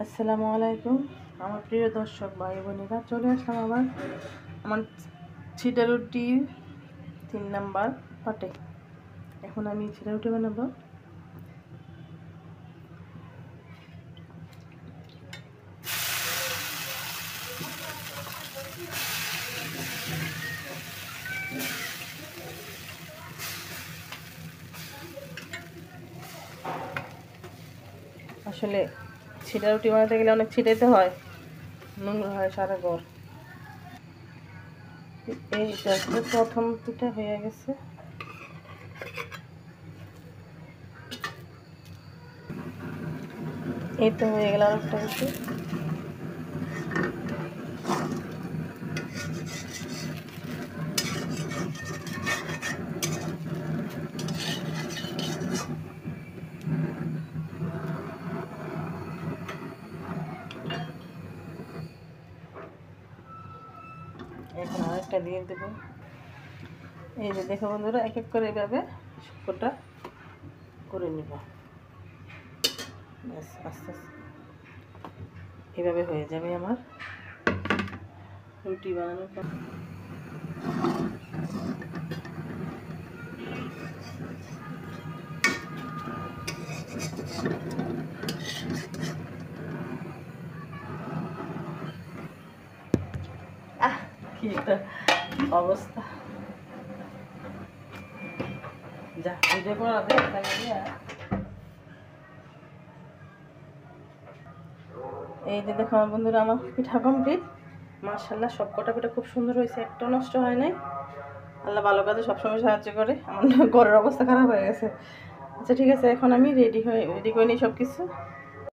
আসসালামু আলাইকুম আমার প্রিয় দর্শক ভাই বোনেরা, চলে আসলাম আবার আমার ছিটা রুটির 3 নাম্বার পাটে। এখন আমি ছিটা রুটি বানাবো। আসলে ছিটা রুটি বানাতে গেলে অনেক ছিটাইতে হয়, নোংরা হয় সারা ঘর। এই প্রথম পিঠা হয়ে গেছে, এই তো হয়ে গেল আরেকটা রুটি। এখন আরেকটা দিয়ে দেবো। এই যে দেখো বন্ধুরা, এক এক করে এভাবে শুকোটা করে নিব। ব্যাস আস্তে আস্তে এভাবে হয়ে যাবে আমার রুটি বানানোর পর। কি একটা অবস্থা, যা ভিডিও করা দে। এই যে দেখো আমার বন্ধুরা, আমার পিঠা কমপ্লিট। মাশাআল্লাহ সব কটা পিঠা খুব সুন্দর হয়েছে, একটা নষ্ট হয় নাই। আল্লাহ ভালো কাজে সবসময় সাহায্য করে। আমার ঘরের অবস্থা খারাপ হয়ে গেছে। আচ্ছা ঠিক আছে, এখন আমি রেডি করে নিই সব কিছু।